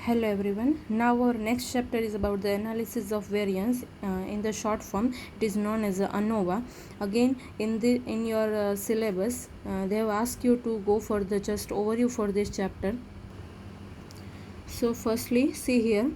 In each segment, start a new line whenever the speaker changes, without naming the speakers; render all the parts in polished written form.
Hello everyone. Now our next chapter is about the analysis of variance. In the short form, it is known as ANOVA. Again, in your syllabus, they have asked you to go for the just overview for this chapter. So firstly, see here.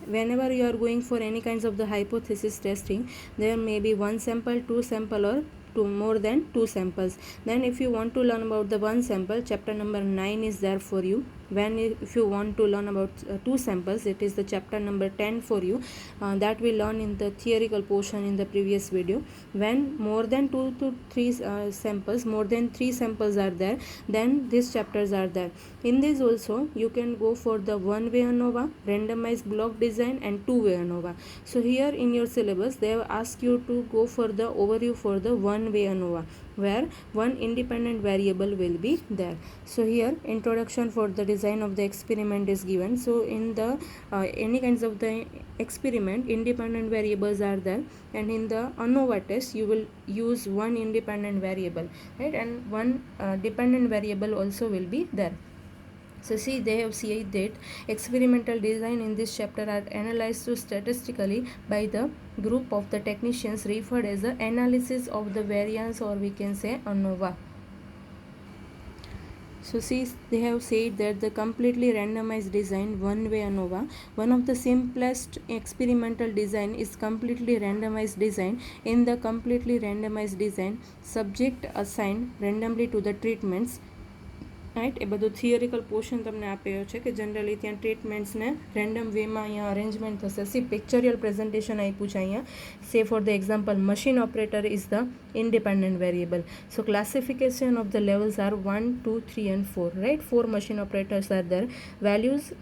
Whenever you are going for any kinds of the hypothesis testing, there may be one sample, two sample, or more than two samples. Then if you want to learn about the one sample, chapter number 9 is there for you. If you want to learn about two samples, it is the chapter number 10 for you. That we learn in the theoretical portion in the previous video. When more than 2 to 3 samples, more than 3 samples are there, then these chapters are there. In this also you can go for the one-way ANOVA, randomized block design, and two-way ANOVA. So here in your syllabus they have asked you to go for the overview for the one-way ANOVA, where one independent variable will be there. So here introduction for the design of the experiment is given. So in the any kinds of the experiment, independent variables are there, and in the ANOVA test you will use one independent variable, right, and one dependent variable also will be there. So see, they have said that experimental design in this chapter are analyzed statistically by the group of the technicians referred as the analysis of the variance, or we can say ANOVA. So see, they have said that the completely randomized design, one-way ANOVA, one of the simplest experimental design is completely randomized design. In the completely randomized design, subject assigned randomly to the treatments, right, એ બધું theoretical portion તમને આપેલો છે કે generally ત્યાં ટ્રીટમેન્ટ્સને random વેમાં અહીંયા arrangement થશે. C પિક્ચરિયલ presentation આપ્યું છે અહીંયા. સે for the example, machine operator is the independent variable. So classification of the levels are 1, 2, 3 and 4, right? 4 machine operators are there. Values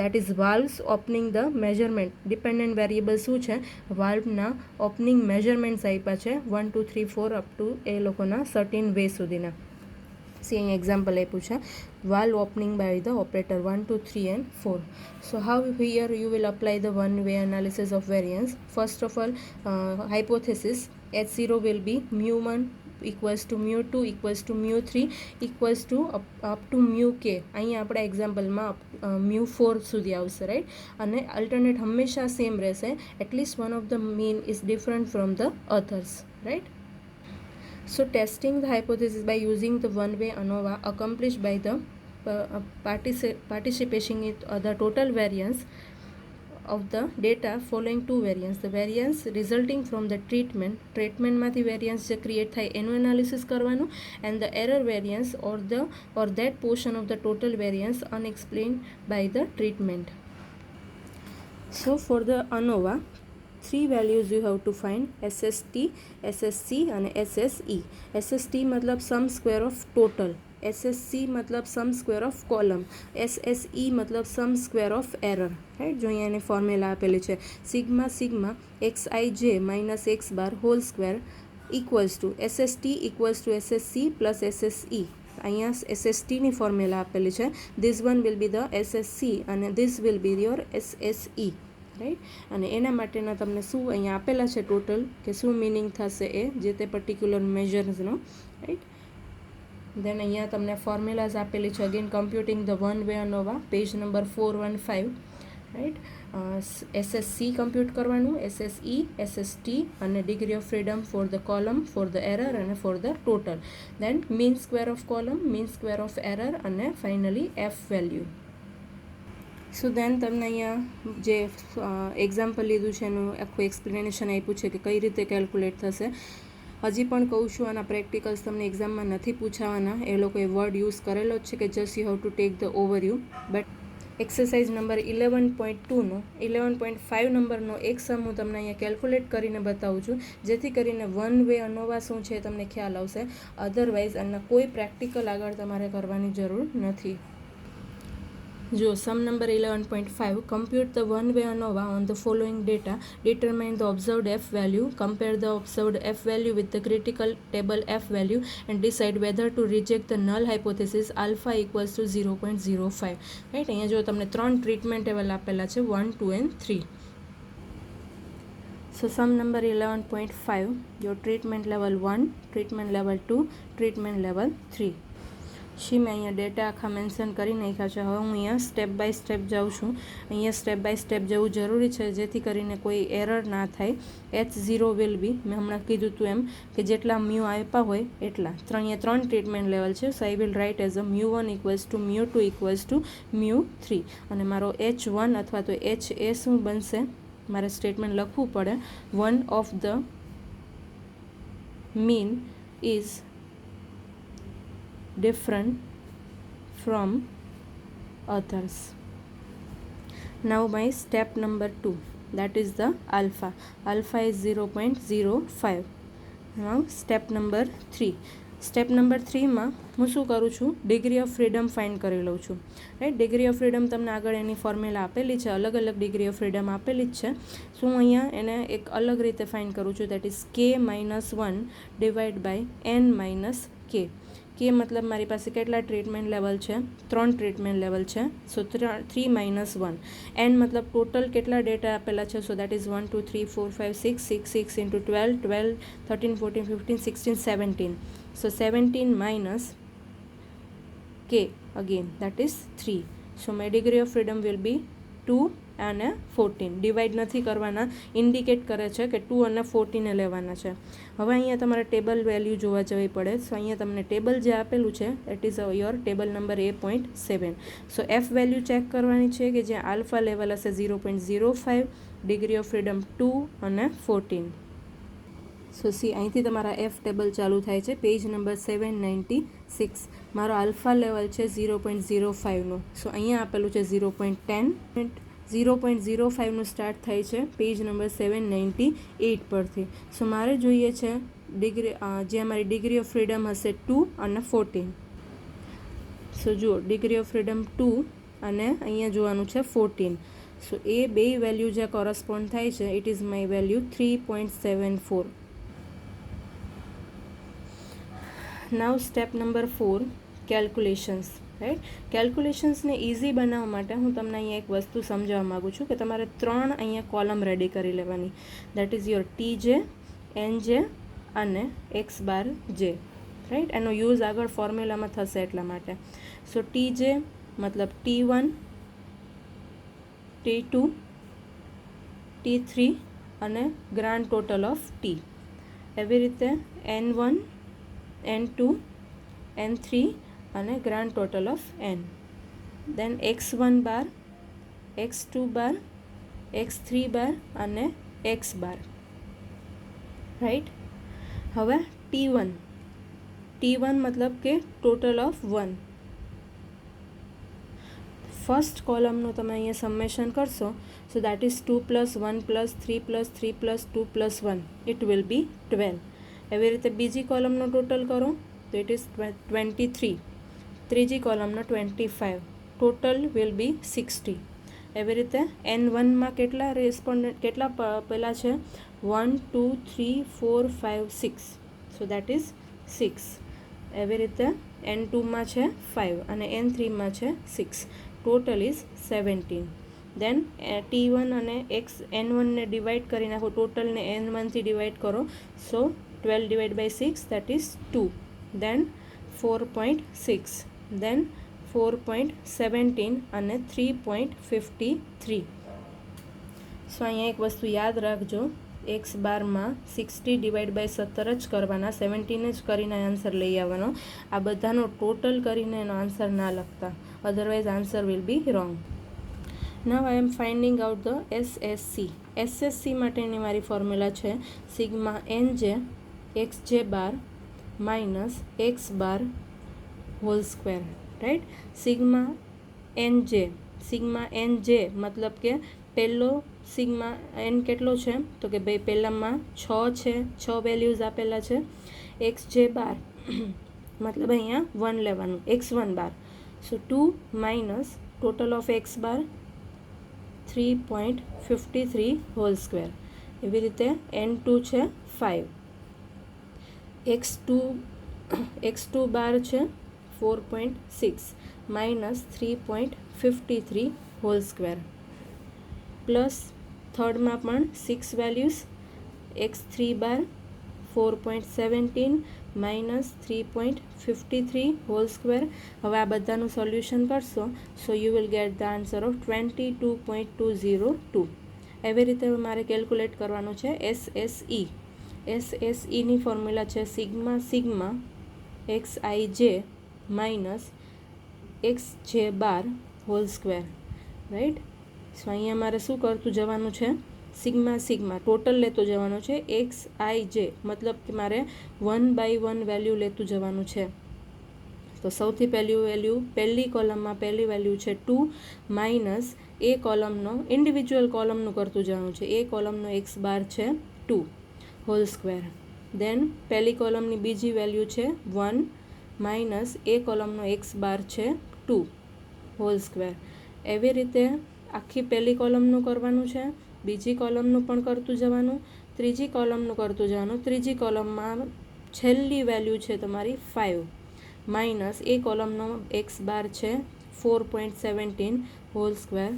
that is valves opening the measurement, dependent variable શું છે, વાલ્વના opening મેજરમેન્ટ્સ આપ્યા છે 1, 2, 3, 4 up to એ લોકોના certain way સુધીના. See an example આપ્યું છે, valve opening by the operator 1, 2, 3 and 4. So how here you will apply the one way analysis of variance. First of all, hypothesis H0 will be mu1 equals to mu2 equals to mu3 equals to up to mu k. અહીંયા આપણા એક્ઝામ્પલમાં mu4 સુધી આવશે, right, અને alternate હંમેશા same રહેશે. At least one of the mean is different from the others, right. So testing the hypothesis by using the one-way ANOVA accomplished by the participation in the total variance of the data following two variance. The variance resulting from the treatment માંથી variance જે create થાય એનું analysis કરવાનું, and the error variance or that portion of the total variance unexplained by the treatment. So for the ANOVA, 3 values you have to find: SST, SSC and SSE. SST मतलब sum square of total, SSC मतलब sum square of column, SSE मतलब sum square of error, right? जो यहाँ ने formula આપેલી છે, sigma sigma xij minus x bar whole square equals to SST equals to SSC plus SSE. અહીંયા SSTની formula આપેલી છે. This one will be the SSC અને this will be your SSE, right. અને એના માટેના તમને શું અહીંયા આપેલા છે ટોટલ, કે શું મિનિંગ થશે એ જે તે પર્ટિક્યુલર મેજર્સનો, રાઈટ. દેન અહીંયા તમને ફોર્મ્યુલાઝ આપેલી છે. Again computing the one way ANOVA, page number 415, right. SSC compute કરવાનું, SSE, SST અને degree of freedom for the column, for the error અને for the total. Then mean square of column, mean square of error અને finally F value. So then તમને અહીંયા જે example લીધું છે એનું આખું એક્સપ્લેનેશન આપ્યું છે કે કઈ રીતે કેલ્ક્યુલેટ થશે. હજી પણ કહું છું, આના પ્રેક્ટિકલ્સ તમને એક્ઝામમાં નથી પૂછાવાના. એ લોકોએ વર્ડ યુઝ કરેલો જ છે કે just you have to take the overview. But exercise number 11.2નો 11.5 નંબરનો એક સમ હું તમને અહીંયા કેલ્ક્યુલેટ કરીને બતાવું છું, જેથી કરીને વન વે ANOVA શું છે તમને ખ્યાલ આવશે. અધરવાઇઝ આના કોઈ પ્રેક્ટિકલ આગળ તમારે કરવાની જરૂર નથી. જો સમ number 11.5, compute the one-way ANOVA on the following data, determine the observed F value, compare the observed F value with the critical table F value and decide whether to reject the null hypothesis alpha equals to 0.05, right. અહીંયા જો તમને 3 treatment level આપેલા છે, 1, 2 and 3. So sum number 11.5, your treatment level 1, treatment level 2, treatment level 3. મેં અહીંયા data આખા mention કરી નાખ્યા છે. હવે હું અહીંયા સ્ટેપ બાય સ્ટેપ જાઉં છું. અહીંયા સ્ટેપ બાય સ્ટેપ જવું જરૂરી છે જેથી કરીને કોઈ એરર ના થાય. H0 વિલ બી, મેં હમણાં કીધું હતું એમ કે જેટલા મ્યુ આપ્યા હોય એટલા. અહીંયા 3 ટ્રીટમેન્ટ લેવલ છે. So I will write as a μ1 equals to μ2 equals to μ3. અને મારો H1 અથવા તો HA શું બનશે, મારે સ્ટેટમેન્ટ લખવું પડે. One of the mean is different from others. Now my step number 2, that is the alpha. Alpha is 0.05. Now step number 3. Step number 3માં હું શું કરું છું, ડિગ્રી ઓફ ફ્રીડમ ફાઇન્ડ કરી લઉં છું. રાઈટ, ડિગ્રી ઓફ ફ્રીડમ તમને આગળ એની ફોર્મ્યુલા આપેલી છે, અલગ અલગ ડિગ્રી ઓફ ફ્રીડમ આપેલી જ છે. સો હું અહીંયા એને એક અલગ રીતે ફાઇન્ડ કરું છું, that is K-1 divide by N - K. કે મતલબ મારી પાસે કેટલા ટ્રીટમેન્ટ લેવલ છે, 3 ટ્રીટમેન્ટ લેવલ છે. સો 3 - 1. એન મતલબ ટોટલ કેટલા ડેટા આપેલા છે, so that is 1 2 3 4 5 6 6 6 into 12 12 13 14 15 16 17. So 17 minus K again, that is 3. So my degree of freedom will be 2 અને 14. ડિવાઈડ નથી કરવાના, ઇન્ડિકેટ કરે છે કે 2 અને 14 લેવાના છે. હવે અહીંયા તમારે ટેબલ વેલ્યુ જોવા જવી પડે. સો અહીંયા તમને ટેબલ જે આપેલું છે it is your table number A.7. So F value check કરવાની છે કે જ્યાં આલ્ફા લેવલ હશે 0.05, ડિગ્રી ઓફ ફ્રીડમ 2 અને 14. સો સી અહીંથી તમારા એફ ટેબલ ચાલુ થાય છે, પેજ નંબર 796. મારો આલ્ફા લેવલ છે 0.05નું. સો અહીંયા આપેલું છે 0.10. 0.05નું સ્ટાર્ટ થાય છે પેજ નંબર 798 પરથી. સો મારે જોઈએ છે ડિગ્રી, જે અમારી ડિગ્રી ઓફ ફ્રીડમ હશે 2 અને 14. સો જુઓ, ડિગ્રી ઓફ ફ્રીડમ 2 અને અહીંયા જોવાનું છે 14. સો એ બે વેલ્યુ જે કોરસ્પોન્ડ થાય છે it is my value 3.74. Now step number 4, calculations. Right, કેલ્ક્યુલેશન્સને ઇઝી બનાવવા માટે હું તમને અહીંયા એક વસ્તુ સમજાવવા માગું છું કે તમારે 3 અહીંયા કોલમ રેડી કરી લેવાની. That is your TJ, NJ અને X⁻J. રાઈટ, એનો યુઝ આગળ ફોર્મ્યુલામાં થશે એટલા માટે. સો TJ મતલબ T1, T2, T3 અને ગ્રાન્ડ ટોટલ ઓફ T. એવી રીતે N1, N2, N3 અને grand total of N. Then X1 X2 X3 અને X બાર. રાઈટ, હવે T1 મતલબ કે ટોટલ ઓફ 1. ફર્સ્ટ કોલમનું તમે અહીંયા સમેશન કરશો, so that is 2 + 1 + 3 + 3 + 2 + 1, it will be 12. એવી રીતે બીજી કોલમનું ટોટલ કરો તો ઇટ ઇઝ 23. ત્રીજી કોલમનો 25, ટોટલ વિલ બી 60. એવી રીતે N1માં કેટલા પહેલાં છે, 1 2 3 4 5 6, સો દેટ ઇઝ 6. એવી રીતે N2માં છે 5 અને N3માં છે 6, ટોટલ ઇઝ 17. દેન T1 અને N1ને ડિવાઈડ કરી નાખો, ટોટલને N1થી ડિવાઈડ કરો, સો 12 / 6 દેટ ઇઝ 2. દેન 4.6, દેન 4.17 અને 3.53. સો અહીંયા એક વસ્તુ યાદ રાખજો, X⁻માં 60 / 17 જ કરવાના, 17 જ કરીને આન્સર લઈ આવવાનો. આ બધાનો ટોટલ કરીને એનો આન્સર ના લખતા, otherwise answer will be wrong. Now I am finding out the SSC. SSC માટેની મારી ફોર્મ્યુલા છે σNJ Xj⁻ - X⁻² right. σNJ મતલબ કે પહેલો n કેટલો છે, તો કે ભાઈ પહેલામાં 6 છે, 6 વેલ્યુઝ આપેલા છે. Xj⁻ મતલબ અહીંયા 1 લેવાનું, X1⁻. So 2 minus total of X⁻, 3.53². એવી રીતે N2 છે 5, X2 છે 4.6 માઇનસ 3.53² પ્લસ થર્ડમાં પણ 6 values, X3 4.17 minus 3.53 whole square. હવે આ બધાનું સોલ્યુશન કરશો so you will get the answer of 22.202. એવી રીતે મારે કેલ્ક્યુલેટ કરવાનું છે SSE. SSEની ફોર્મ્યુલા છે sigma sigma XIJ minus XJ બાર હોલ સ્ક્વેર, રાઈટ. સો અહીંયા મારે શું કરતું જવાનું છે, સિગ્મા સિગ્મા ટોટલ લેતું જવાનું છે, XIJ મતલબ કે મારે 1/1 વેલ્યુ લેતું જવાનું છે. તો સૌથી પહેલી કોલમમાં પહેલી વેલ્યુ છે 2 માઇનસ એ કોલમનો ઇન્ડિવિજ્યુઅલ કોલમનું કરતું જવાનું છે. એ કોલમનો x બાર છે 2 હોલ સ્ક્વેર. દેન પહેલી કોલમની બીજી વેલ્યુ છે 1 માઇનસ એ કોલમનો x બાર છે 2 હોલ સ્ક્વેર. એવી રીતે આખી પહેલી કોલમનું કરવાનું છે, બીજી કોલમનું પણ કરતું જવાનું, ત્રીજી કોલમનું કરતું જવાનું. ત્રીજી કોલમમાં છેલ્લી વેલ્યુ છે તમારી 5 માઇનસ એ કોલમનો x બાર છે 4.17 હોલ સ્ક્વેર,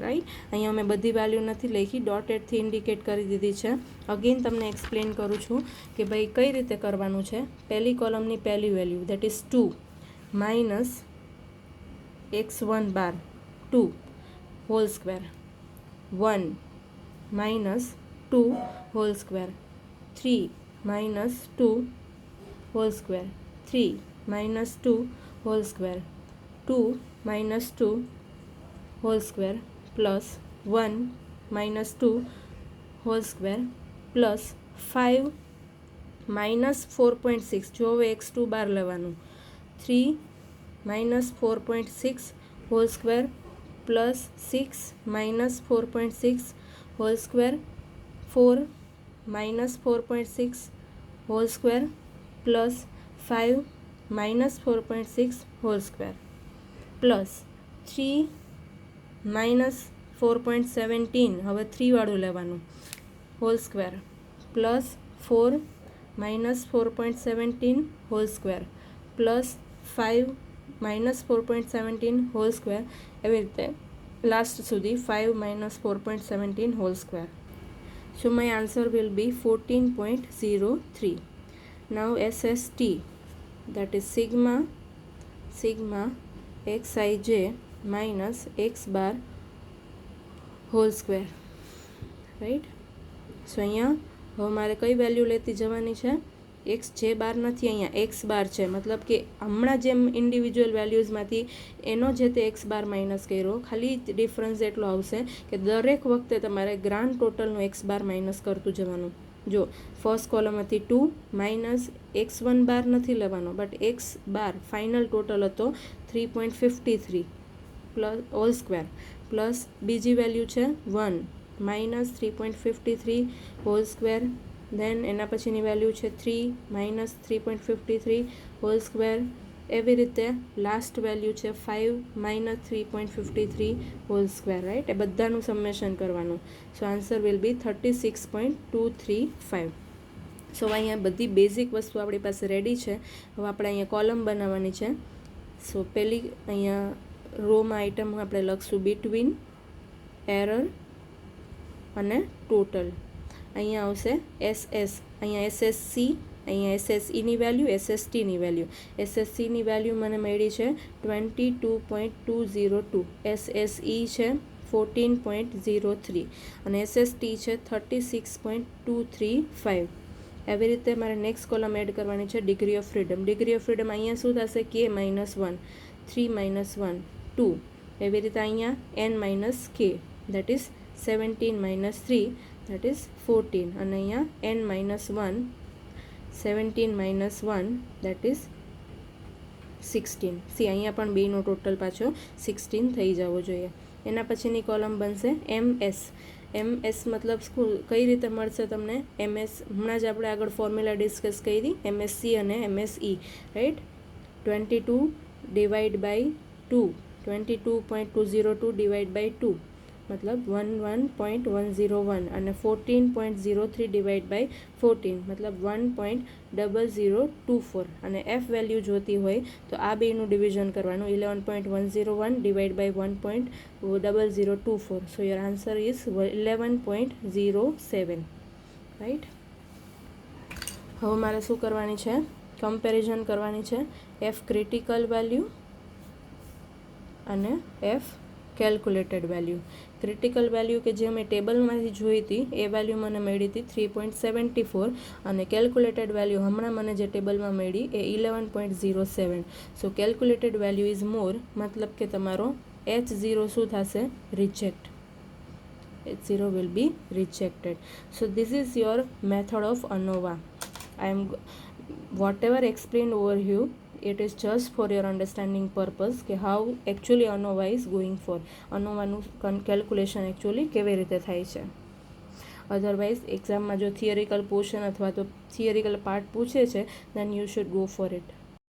રાઈટ. અહીંયા મેં બધી વેલ્યુ નથી લખી, ડોટેડથી ઇન્ડિકેટ કરી દીધી છે. અગેન તમને એક્સપ્લેન કરું છું કે ભાઈ કઈ રીતે કરવાનું છે. પહેલી કોલમની પહેલી value that is 2 minus x1 bar 2 whole square, 1 minus 2 whole square, 3 minus 2 whole square, 3 minus 2 whole square, 2 minus 2 whole square plus 1 minus 2 whole square plus 5 minus 4.6. જો હવે x2 બાર લેવાનું, 3 minus 4.6 whole square plus 6 minus 4.6 whole square, 4 minus 4.6 whole square plus 5 minus 4.6 whole square plus 3 minus 4.17, હવે 3 વાળું લેવાનું hall square plus 4 minus 4.17 hall square plus 5 minus 4.17 whole square. એવી રીતે last સુધી 5 minus 4.17 whole square. So my answer will be 14.03. Now SST, that is sigma XIJ minus x bar whole square, right. So અહીંયા હવે મારે કઈ value લેતી જવાની છે, એક્સ જે બાર નથી, અહીંયા એક્સ બાર છે. મતલબ કે હમણાં જેમ ઇન્ડિવિજ્યુઅલ વેલ્યુઝમાંથી એનો જે તે એક્સ બાર માઇનસ કર્યો, ખાલી ડિફરન્સ એટલો આવશે કે દરેક વખતે તમારે ગ્રાન્ડ ટોટલનું એક્સ બાર માઇનસ કરતું જવાનું. જો ફર્સ્ટ કોલમ હતી 2 માઇનસ x1 બાર નથી લેવાનો, but x bar final total હતો 3.53 પ્લસ હોલ સ્ક્વેર પ્લસ બીજી વેલ્યુ છે 1 માઇનસ 3.53 હોલ સ્ક્વેર. દેન એના પછીની વેલ્યુ છે 3 માઇનસ 3.53 હોલ સ્ક્વેર. એવી રીતે લાસ્ટ વેલ્યુ છે 5 માઇનસ 3.53 હોલ સ્ક્વેર, રાઈટ. એ બધાનું સમેશન કરવાનું. સો આન્સર વિલ બી 36.235. સો અહીંયા બધી બેઝિક વસ્તુ આપણી પાસે રેડી છે. હવે આપણે અહીંયા કોલમ બનાવવાની છે. સો પહેલી અહીંયા રોમાં આઇટમ આપણે લખશું બિટવીન, એરર અને ટોટલ. અહીંયા આવશે SS, અહીંયા SSC, અહીંયા SSEની વેલ્યુ, SSTની વેલ્યુ. SSCની વેલ્યુ મને મળી છે 22.202, SSE છે 14.03 અને SST છે 36.235. એવી રીતે મારે નેક્સ્ટ કોલમ એડ કરવાની છે degree of freedom. Degree of freedom અહીંયા શું થશે, K -1, 3 -1 2. એવી રીતે અહીંયા N - K, that is 17 - 3, that is 14. અને અહીંયા N-1, 17 - 1, that is 16. સી અહીંયા પણ બેનો ટોટલ પાછો 16 થઈ જવો જોઈએ. એના પછીની કોલમ બનશે MS. MS મતલબ કઈ રીતે મળશે તમને, MS હમણાં જ આપણે આગળ ફોર્મ્યુલા ડિસ્કસ કરી, MSc અને MSE, right. 22 divide by 2, 22.202 divide by 2 મતલબ 11.101 અને 14.03 ડિવાઈડ બાય 14 મતલબ 1.0024. અને એફ વેલ્યુ જોતી હોય તો આ બેનું ડિવિઝન કરવાનું, 11.101 divide by 1.0024. So your answer is 11.07, right. હવે મારે શું કરવાની છે, કમ્પેરિઝન કરવાની છે એફ ક્રિટિકલ વેલ્યુ અને F calculated value. Critical value કે જે મેં ટેબલમાંથી જોઈ હતી એ વેલ્યુ મને મળી હતી 3.74 અને કેલ્ક્યુલેટેડ વેલ્યુ હમણાં મને જે ટેબલમાં મળી એ 11.07. સો કેલ્ક્યુલેટેડ વેલ્યુ ઇઝ મોર, મતલબ કે તમારો H0 શું થશે, reject. H0 will be rejected. So this is your method of ANOVA. Whatever explained over here, it is just for your understanding purpose કે how actually ANOVA is going for. ANOVAનું calculation actually કેવી રીતે થાય છે. Otherwise એક્ઝામમાં જો theoretical portion અથવા તો થિયરિકલ પાર્ટ પૂછે છે then you should go for it.